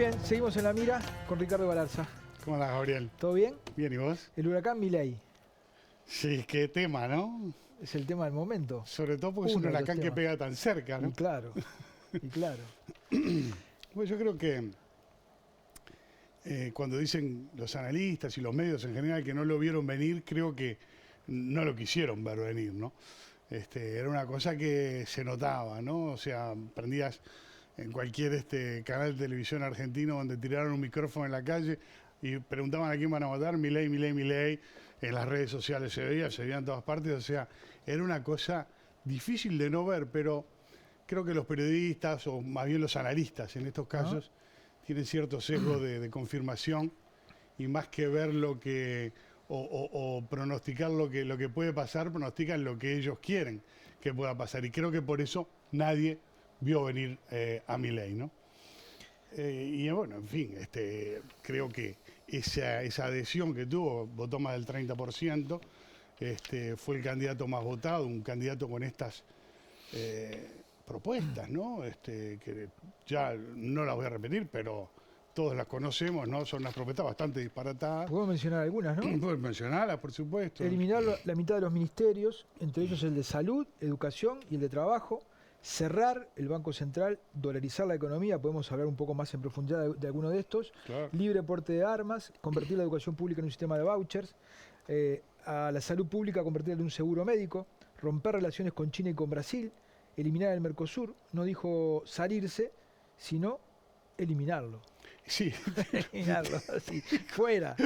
bien, seguimos en la mira con Ricardo Galarza. ¿Cómo andás, Gabriel? ¿Todo bien? Bien, ¿y vos? El huracán Milei Sí, qué tema, ¿no? es el tema del momento. Sobre todo porque es Uno un de los huracán que temas. pega tan cerca, Y ¿no? claro, y claro. Pues yo creo que cuando dicen los analistas y los medios en general que no lo vieron venir, creo que no lo quisieron ver venir, ¿no? Era una cosa que se notaba, ¿no? O sea, prendías en cualquier canal de televisión argentino donde tiraron un micrófono en la calle y preguntaban a quién van a votar, Milei, Milei, Milei. En las redes sociales se veía en todas partes, o sea, era una cosa difícil de no ver, pero creo que los periodistas, o más bien los analistas en estos casos, tienen cierto sesgo de confirmación, y más que ver lo que, o pronosticar lo que puede pasar, pronostican lo que ellos quieren que pueda pasar. Y creo que por eso nadie vio venir a Milei, ¿no? Y bueno, en fin, creo que esa adhesión que tuvo, votó más del 30%, fue el candidato más votado, un candidato con estas propuestas, ¿no? Que ya no las voy a repetir, pero todos las conocemos, ¿no? Son unas propuestas bastante disparatadas. Podemos mencionar algunas, ¿no? Puedes mencionarlas, por supuesto. Eliminar la mitad de los ministerios, entre ellos el de salud, educación y el de trabajo. Cerrar el Banco Central, dolarizar la economía, podemos hablar un poco más en profundidad de alguno de estos. Claro. Libre porte de armas, convertir la educación pública en un sistema de vouchers. A la salud pública convertirla en un seguro médico. Romper relaciones con China y con Brasil. Eliminar el Mercosur. No dijo salirse, sino eliminarlo. Sí. Eliminarlo, así, fuera.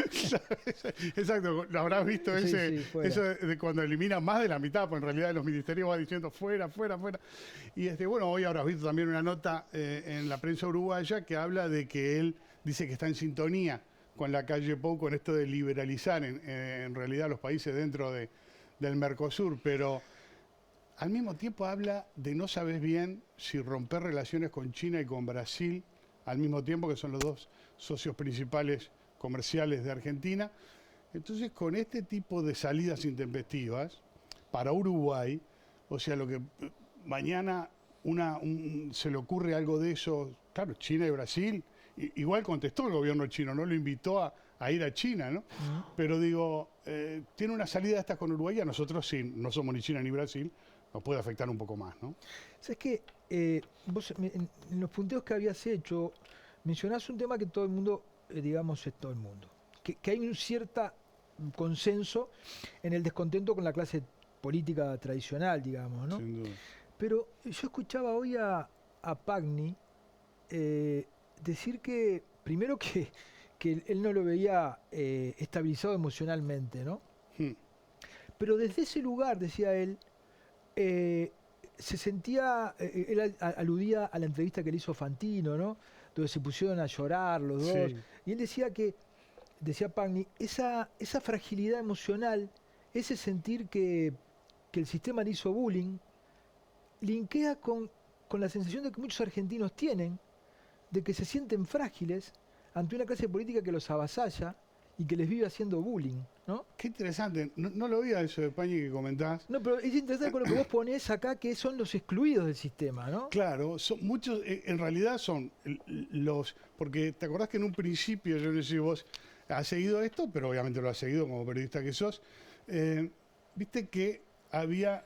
Exacto, lo habrás visto Sí, eso de cuando elimina más de la mitad, pues en realidad los ministerios va diciendo fuera, fuera, fuera. Y bueno, hoy habrás visto también una nota en la prensa uruguaya que habla de que él dice que está en sintonía con la calle Pou, con esto de liberalizar en realidad los países dentro del Mercosur, pero al mismo tiempo habla de no sabes bien si romper relaciones con China y con Brasil al mismo tiempo, que son los dos socios principales comerciales de Argentina. Entonces, con este tipo de salidas intempestivas para Uruguay, o sea, lo que mañana se le ocurre algo de eso, claro, China y Brasil, igual contestó el gobierno chino, no lo invitó a ir a China, ¿no? Pero digo, tiene una salida de estas con Uruguay, a nosotros sí, no somos ni China ni Brasil, nos puede afectar un poco más, ¿no? ¿Sabes qué? Vos en los punteos que habías hecho, mencionás un tema que todo el mundo, digamos, es todo el mundo. Que hay un cierto consenso en el descontento con la clase política tradicional, digamos, ¿no? Sin duda. Pero yo escuchaba hoy a Pagni decir que, primero que él no lo veía estabilizado emocionalmente, ¿no? Pero desde ese lugar, decía él, se sentía, él aludía a la entrevista que le hizo Fantino, ¿no? Donde se pusieron a llorar los dos. Sí. Y él decía decía Pagni, esa fragilidad emocional, ese sentir que el sistema le hizo bullying, linkea con la sensación de que muchos argentinos tienen, de que se sienten frágiles ante una clase política que los avasalla y que les vive haciendo bullying, ¿no? Qué interesante, no lo oía eso de Pañi que comentás. No, pero es interesante con lo que vos ponés acá, que son los excluidos del sistema, ¿no? Claro, son muchos, en realidad son los, porque te acordás que en un principio, yo no sé si vos has seguido esto, pero obviamente lo has seguido como periodista que sos, viste que había,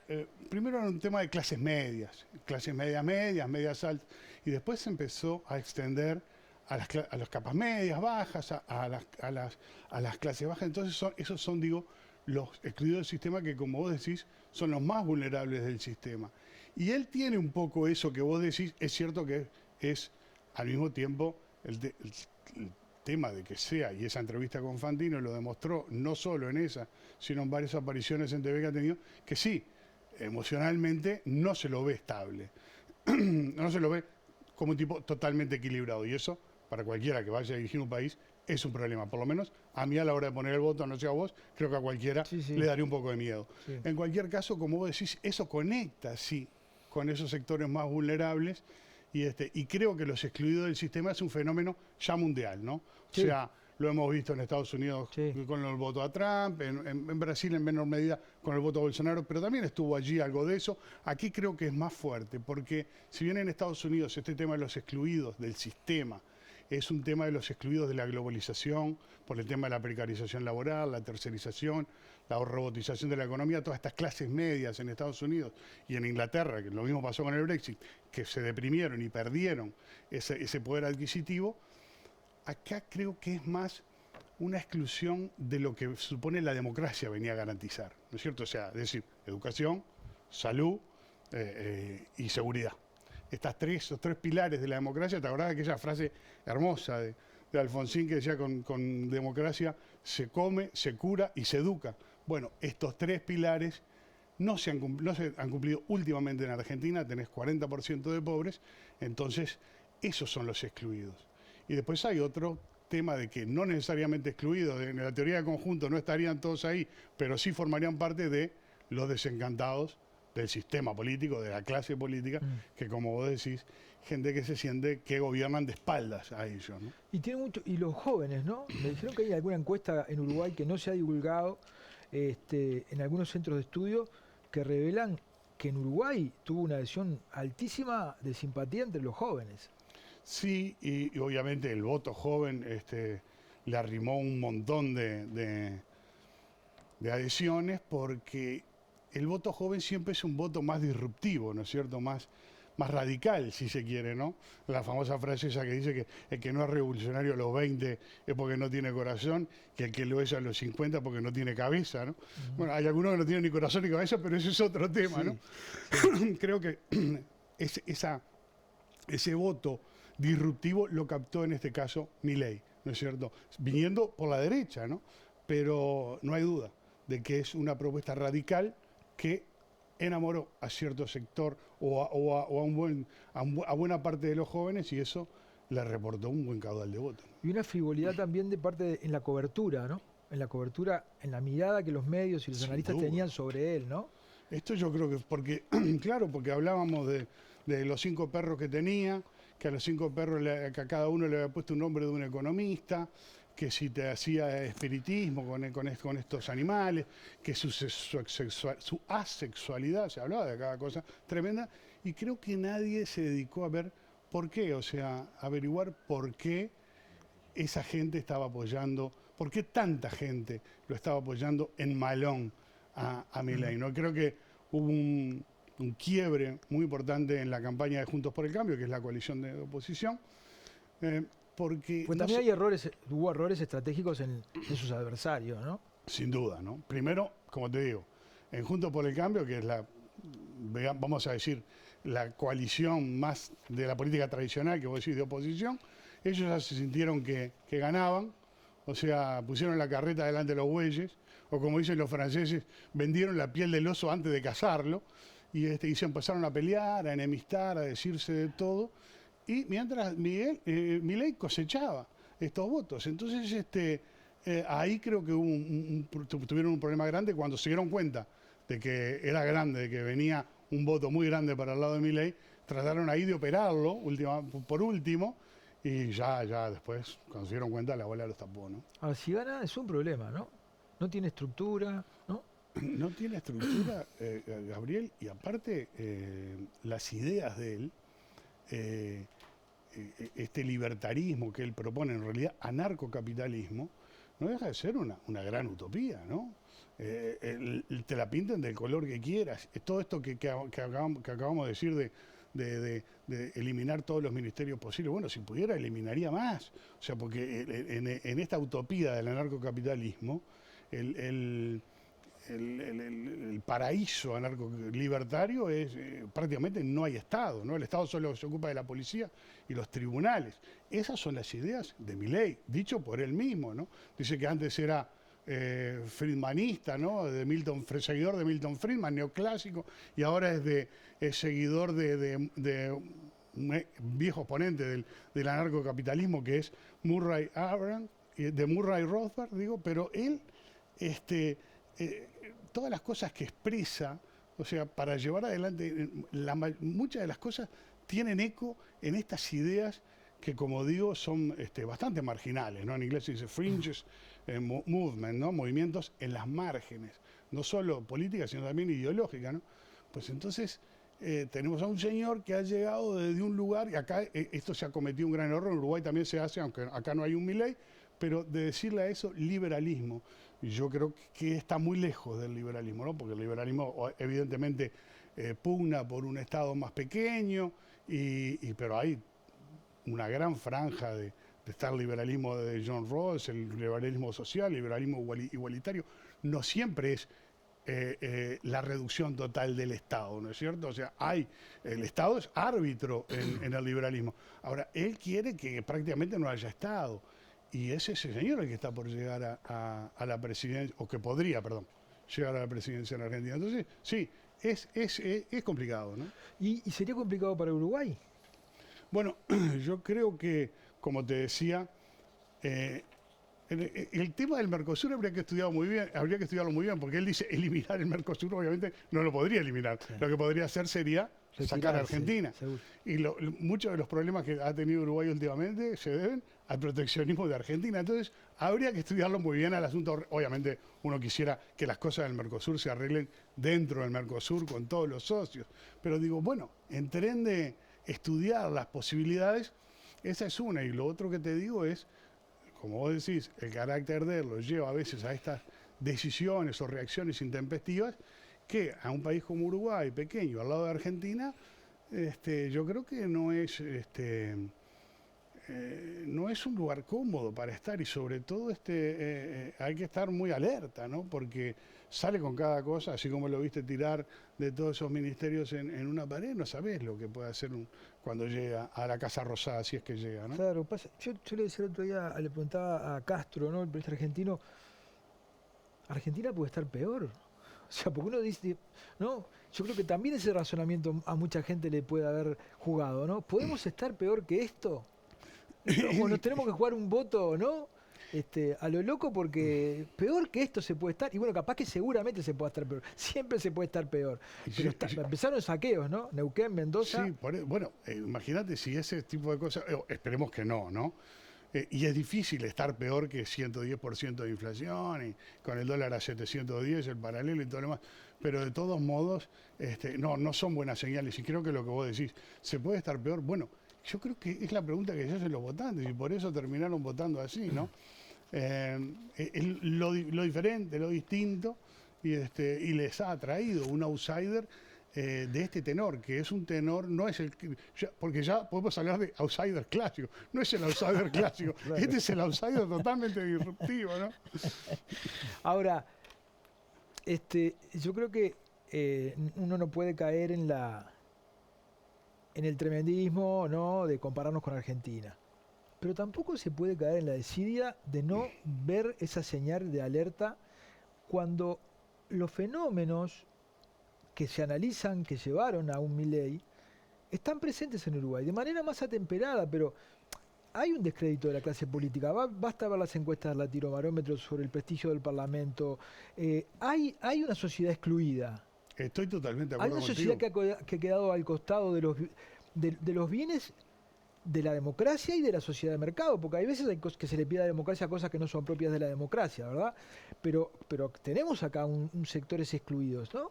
primero era un tema de clases medias medias, medias altas, y después se empezó a extender a las capas medias, bajas, a las clases bajas. Entonces esos son, digo, los excluidos del sistema que, como vos decís, son los más vulnerables del sistema. Y él tiene un poco eso que vos decís, es cierto que es al mismo tiempo el tema de que sea, y esa entrevista con Fantino lo demostró, no solo en esa, sino en varias apariciones en TV que ha tenido, que sí, emocionalmente no se lo ve estable, no se lo ve como un tipo totalmente equilibrado, y eso, para cualquiera que vaya a dirigir un país, es un problema. Por lo menos a mí a la hora de poner el voto, no sé a vos, creo que a cualquiera le daría un poco de miedo. Sí. En cualquier caso, como vos decís, eso conecta, sí, con esos sectores más vulnerables, y creo que los excluidos del sistema es un fenómeno ya mundial, ¿no? Sí. O sea, lo hemos visto en Estados Unidos con el voto a Trump, en Brasil en menor medida con el voto a Bolsonaro, pero también estuvo allí algo de eso. Aquí creo que es más fuerte, porque si bien en Estados Unidos este tema de los excluidos del sistema es un tema de los excluidos de la globalización, por el tema de la precarización laboral, la tercerización, la robotización de la economía, todas estas clases medias en Estados Unidos y en Inglaterra, que lo mismo pasó con el Brexit, que se deprimieron y perdieron ese poder adquisitivo. Acá creo que es más una exclusión de lo que supone la democracia venía a garantizar, ¿no es cierto? O sea, es decir, educación, salud y seguridad. Esos tres pilares de la democracia. ¿Te acordás de aquella frase hermosa de Alfonsín que decía con democracia se come, se cura y se educa? Bueno, estos tres pilares no se han cumplido últimamente en Argentina. Tenés 40% de pobres, entonces esos son los excluidos. Y después hay otro tema de que no necesariamente excluidos, en la teoría de conjunto no estarían todos ahí, pero sí formarían parte de los desencantados del sistema político, de la clase política, que como vos decís, gente que se siente que gobiernan de espaldas a ellos, ¿no? Y tiene mucho, y los jóvenes, ¿no? Me dijeron que hay alguna encuesta en Uruguay que no se ha divulgado en algunos centros de estudio que revelan que en Uruguay tuvo una adhesión altísima de simpatía entre los jóvenes. Sí, y obviamente el voto joven le arrimó un montón de adhesiones, porque el voto joven siempre es un voto más disruptivo, ¿no es cierto? Más radical, si se quiere, ¿no? La famosa frase esa que dice que el que no es revolucionario a los 20 es porque no tiene corazón, que el que lo es a los 50 porque no tiene cabeza, ¿no? Bueno, hay algunos que no tienen ni corazón ni cabeza, pero ese es otro tema, ¿no? Sí. Creo que ese voto disruptivo lo captó en este caso Milei, ¿no es cierto? Viniendo por la derecha, ¿no? Pero no hay duda de que es una propuesta radical que enamoró a cierto sector a buena parte de los jóvenes, y eso le reportó un buen caudal de votos. Y una frivolidad también de parte en la cobertura, ¿no? En la cobertura, en la mirada que los medios y los analistas tenían sobre él, ¿no? Esto yo creo que porque, claro, porque hablábamos de los 5 perros que tenía, que a los 5 perros que a cada uno le había puesto un nombre de un economista, que si te hacía espiritismo con estos animales, que su asexualidad, se hablaba de cada cosa tremenda, y creo que nadie se dedicó a ver por qué, o sea, averiguar por qué esa gente estaba apoyando, por qué tanta gente lo estaba apoyando en malón a Milei, ¿no? Creo que hubo un quiebre muy importante en la campaña de Juntos por el Cambio, que es la coalición de oposición, porque pues también hubo errores estratégicos en sus adversarios, ¿no? Sin duda, ¿no? Primero, como te digo, en Juntos por el Cambio, que es vamos a decir, la coalición más de la política tradicional, que vos decís, de oposición, ellos ya se sintieron que ganaban, o sea, pusieron la carreta delante de los bueyes, o como dicen los franceses, vendieron la piel del oso antes de cazarlo, y se empezaron a pelear, a enemistar, a decirse de todo, y mientras Milei cosechaba estos votos. Entonces, ahí creo que tuvieron un problema grande cuando se dieron cuenta de que era grande, de que venía un voto muy grande para el lado de Milei. Trataron ahí de operarlo por último, y ya después, cuando se dieron cuenta, la bola los tapó, ¿no? Ahora, si gana es un problema, ¿no? No tiene estructura, ¿no? No tiene estructura, Gabriel, y aparte las ideas de él, este libertarismo que él propone, en realidad anarcocapitalismo, no deja de ser una gran utopía, ¿no? Te la pinten del color que quieras. Todo esto que acabamos de decir de eliminar todos los ministerios posibles, bueno, si pudiera eliminaría más. O sea, porque en esta utopía del anarcocapitalismo, el paraíso anarco-libertario es prácticamente no hay Estado, ¿no? El Estado solo se ocupa de la policía y los tribunales. Esas son las ideas de Milei, dicho por él mismo, ¿no? Dice que antes era friedmanista, ¿no? Seguidor de Milton Friedman, neoclásico, y ahora es seguidor de un viejo oponente del anarcocapitalismo, que es Murray Rothbard, digo, pero él todas las cosas que expresa, o sea, para llevar adelante, muchas de las cosas tienen eco en estas ideas que, como digo, son bastante marginales, ¿no? En inglés se dice fringes movement, ¿no? Movimientos en las márgenes, no solo políticas, sino también ideológicas, ¿no? Pues entonces, tenemos a un señor que ha llegado desde un lugar, y acá esto se ha cometido un gran error, en Uruguay también se hace, aunque acá no hay un Milei, pero de decirle a eso liberalismo. Y yo creo que está muy lejos del liberalismo, ¿no? Porque el liberalismo evidentemente pugna por un Estado más pequeño, pero hay una gran franja de está el liberalismo de John Rawls, el liberalismo social, el liberalismo igualitario. No siempre es la reducción total del Estado, ¿no es cierto? O sea, el Estado es árbitro en el liberalismo. Ahora, él quiere que prácticamente no haya Estado. Y es ese señor el que está por llegar a la presidencia, o que podría, perdón, llegar a la presidencia en Argentina. Entonces, sí, es complicado, ¿no? ¿Y sería complicado para Uruguay? Bueno, yo creo que, como te decía, el tema del Mercosur habría que estudiarlo muy bien, porque él dice eliminar el Mercosur, obviamente no lo podría eliminar. Sí. Lo que podría hacer sería sacar a Argentina. Seguro. Y muchos de los problemas que ha tenido Uruguay últimamente se deben al proteccionismo de Argentina. Entonces, habría que estudiarlo muy bien al asunto. Obviamente, uno quisiera que las cosas del Mercosur se arreglen dentro del Mercosur con todos los socios. Pero digo, bueno, en tren de estudiar las posibilidades, esa es una. Y lo otro que te digo es, como vos decís, el carácter de él lo lleva a veces a estas decisiones o reacciones intempestivas que a un país como Uruguay, pequeño, al lado de Argentina, yo creo que no es un lugar cómodo para estar, y sobre todo hay que estar muy alerta, ¿no? Porque sale con cada cosa, así como lo viste tirar de todos esos ministerios en una pared, no sabés lo que puede hacer cuando llega a la Casa Rosada, si es que llega, ¿no? Claro, yo le decía el otro día, le preguntaba a Castro, ¿no? El periodista argentino, Argentina puede estar peor. O sea, porque uno dice, ¿no? Yo creo que también ese razonamiento a mucha gente le puede haber jugado, ¿no? ¿Podemos estar peor que esto? O nos tenemos que jugar un voto, ¿no? A lo loco, porque peor que esto se puede estar. Y bueno, capaz que seguramente se puede estar peor. Siempre se puede estar peor. Pero empezaron saqueos, ¿no? Neuquén, Mendoza. Sí, bueno, imagínate si ese tipo de cosas, esperemos que no, ¿no? Y es difícil estar peor que 110% de inflación y con el dólar a 710, el paralelo y todo lo demás. Pero de todos modos, no son buenas señales. Y creo que lo que vos decís, ¿se puede estar peor? Bueno, yo creo que es la pregunta que se hacen los votantes y por eso terminaron votando así, ¿no? Lo diferente, lo distinto, y les ha atraído un outsider de este tenor, que es un tenor, no es porque ya podemos hablar de outsider clásico, no es el outsider clásico, claro. Este es el outsider totalmente disruptivo, ¿no? Ahora, yo creo que uno no puede caer en el tremendismo, ¿no?, de compararnos con Argentina. Pero tampoco se puede caer en la desidia de no ver esa señal de alerta cuando los fenómenos que se analizan, que llevaron a un Milei, están presentes en Uruguay, de manera más atemperada, pero hay un descrédito de la clase política. Basta ver las encuestas del Latinobarómetro sobre el prestigio del Parlamento. Hay una sociedad excluida. Estoy totalmente de acuerdo contigo. Hay una sociedad que ha quedado al costado de los bienes de la democracia y de la sociedad de mercado, porque hay veces que se le pide a la democracia cosas que no son propias de la democracia, ¿verdad? Pero tenemos acá un sectores excluidos, ¿no?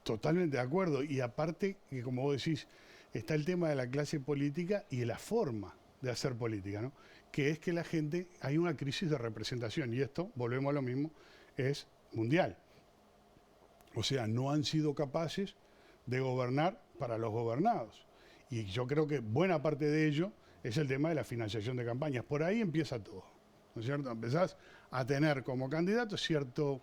Totalmente de acuerdo. Y aparte, que como vos decís, está el tema de la clase política y de la forma de hacer política, ¿no? Que es que la gente, hay una crisis de representación, y esto, volvemos a lo mismo, es mundial. O sea, no han sido capaces de gobernar para los gobernados. Y yo creo que buena parte de ello es el tema de la financiación de campañas. Por ahí empieza todo, ¿no es cierto? Empezás a tener como candidato cierto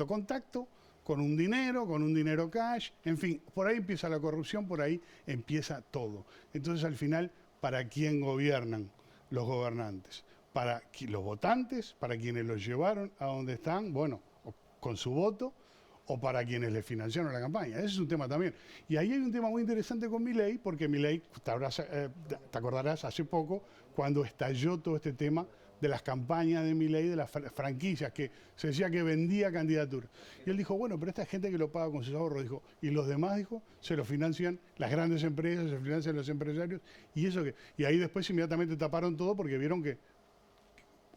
contacto con un dinero cash, en fin, por ahí empieza la corrupción, por ahí empieza todo. Entonces, al final, ¿para quién gobiernan los gobernantes? Para los votantes, para quienes los llevaron a donde están, bueno, con su voto, o para quienes le financiaron la campaña. Ese es un tema también. Y ahí hay un tema muy interesante con Milei, porque Milei, te acordarás hace poco, cuando estalló todo este tema de las campañas de Milei, de las franquicias, que se decía que vendía candidaturas. Y él dijo, bueno, pero esta gente que lo paga con sus ahorros, dijo, y los demás, dijo, se lo financian las grandes empresas, se financian los empresarios, y ahí después inmediatamente taparon todo porque vieron que,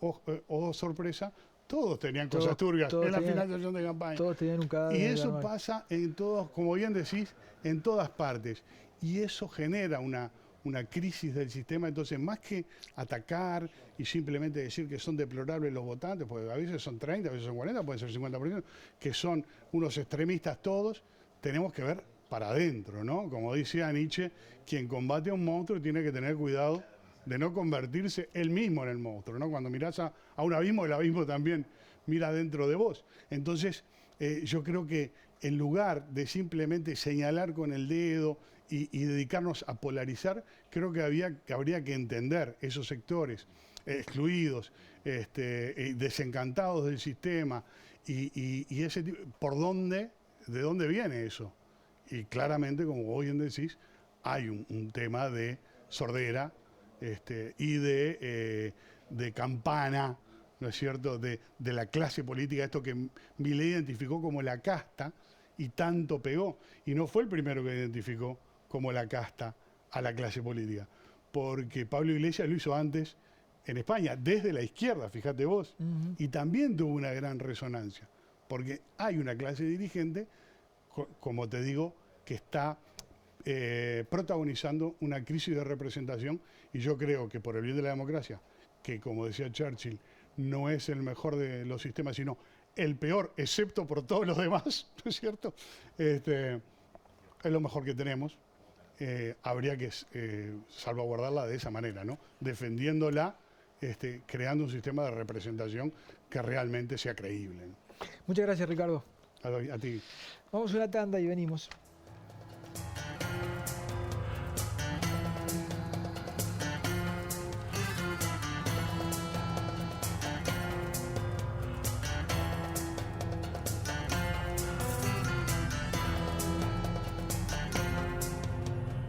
oh sorpresa, todos tenían cosas turbias en la tenían, financiación de campaña. Todos tenían un cadáver. Y eso pasa en todos, como bien decís, en todas partes. Y eso genera una crisis del sistema. Entonces, más que atacar y simplemente decir que son deplorables los votantes, porque a veces son 30, a veces son 40, puede ser 50%, que son unos extremistas todos, tenemos que ver para adentro, ¿no? Como decía Nietzsche, quien combate a un monstruo tiene que tener cuidado de no convertirse él mismo en el monstruo, ¿no? Cuando mirás a un abismo, el abismo también mira dentro de vos. Entonces, yo creo que en lugar de simplemente señalar con el dedo y dedicarnos a polarizar, creo que habría que entender esos sectores excluidos, desencantados del sistema, y ese tipo, de dónde viene eso. Y claramente, como bien decís, hay un tema de sordera y de campana, ¿no es cierto?, de la clase política, esto que Milei identificó como la casta y tanto pegó. Y no fue el primero que identificó como la casta a la clase política, porque Pablo Iglesias lo hizo antes en España, desde la izquierda, fíjate vos, y también tuvo una gran resonancia, porque hay una clase dirigente, como te digo, que está protagonizando una crisis de representación, y yo creo que por el bien de la democracia, que como decía Churchill, no es el mejor de los sistemas, sino el peor, excepto por todos los demás, ¿no es cierto? Es lo mejor que tenemos. Habría que salvaguardarla de esa manera, ¿no? Defendiéndola, creando un sistema de representación que realmente sea creíble, ¿no? Muchas gracias, Ricardo. A ti. Vamos a una tanda y venimos.